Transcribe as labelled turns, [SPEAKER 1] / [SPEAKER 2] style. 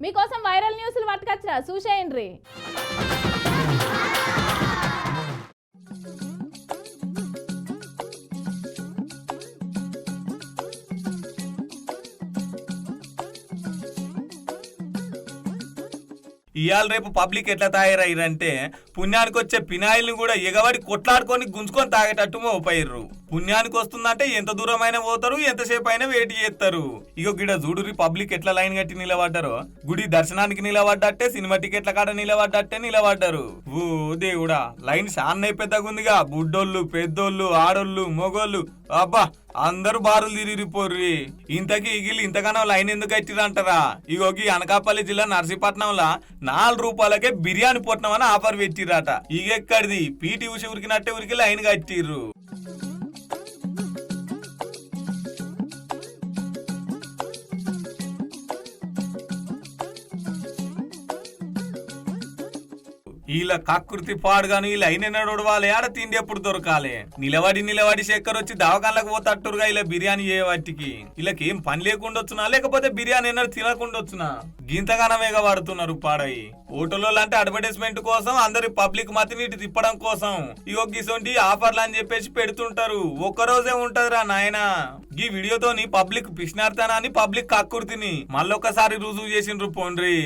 [SPEAKER 1] మీకోసం వైరల్ న్యూస్లు పట్టుకొచ్చిన చూసేయండి.
[SPEAKER 2] ఇవాళ రేపు పబ్లిక్ ఎట్లా తాగారంటే పుణ్యానికి వచ్చే పినాయిల్ని కూడా ఎగబడి కొట్లాడుకొని గుంజుకొని తాగేటట్టు మోపయ్యారు. పుణ్యానికి వస్తుందంటే ఎంత దూరమైనా పోతారు, ఎంతసేపు అయినా వెయిట్ చేస్తారు. ఇక గిడ చూడురి పబ్లిక్ ఎట్లా లైన్ కట్టి నిలబడ్డారో. గుడి దర్శనానికి నిలబడ్డట్టే, సినిమా టికెట్ల కాడ నిలబడ్డట్టే నిలబడ్డారు. ఓ దేవుడా, లైన్ చాలా పెద్దగుందిగా. బుడ్డోళ్ళు, పెద్దోళ్ళు, ఆడోళ్ళు, మొగోళ్ళు, అబ్బా అందరూ బారులు తిరిగిపోర్రి. ఇంతకీ ఇగిలి ఇంతగానో లైన్ ఎందుకు కట్టిరంటారా? ఇగోకి అనకాపల్లి జిల్లా నర్సీపట్నంలో 4 రూపాయలకే బిర్యానీ పొట్నం అని ఆఫర్ పెట్టిరట. ఇగెక్కడిది పీటీ ఉష ఉరికినట్టే ఉరికి లైన్ కట్టిర్రు. వీళ్ళ కకృతి పాడుగాను వీళ్ళు అయిన ఉడవాలి, ఆడ తిండి ఎప్పుడు దొరకాలి. నిలబడి చక్కెర వచ్చి దవాఖానలకు పోతట్టురుగా ఇలా బిర్యానీ చేయవాటికి. వీళ్ళకి ఏం పని లేకుండా వచ్చునా, లేకపోతే బిర్యానీ ఎన్నడూ తినకుండా వచ్చునా? గింతగానమేగా వాడుతున్నారు పాడయి. హోటల్లో అంటే అడ్వర్టైజ్మెంట్ కోసం, అందరి పబ్లిక్ మతి నీటి తిప్పడం కోసం ఇగో గిసొంటి ఆఫర్లు అని చెప్పేసి పెడుతుంటారు. ఒక్కరోజే ఉంటదిరా నాయన. ఈ వీడియోతోని పబ్లిక్ పిష్నార్తనాన్ని, పబ్లిక్ కకృతిని మళ్ళొక్కసారి రుజువు చేసిండ్రు పోండ్రి.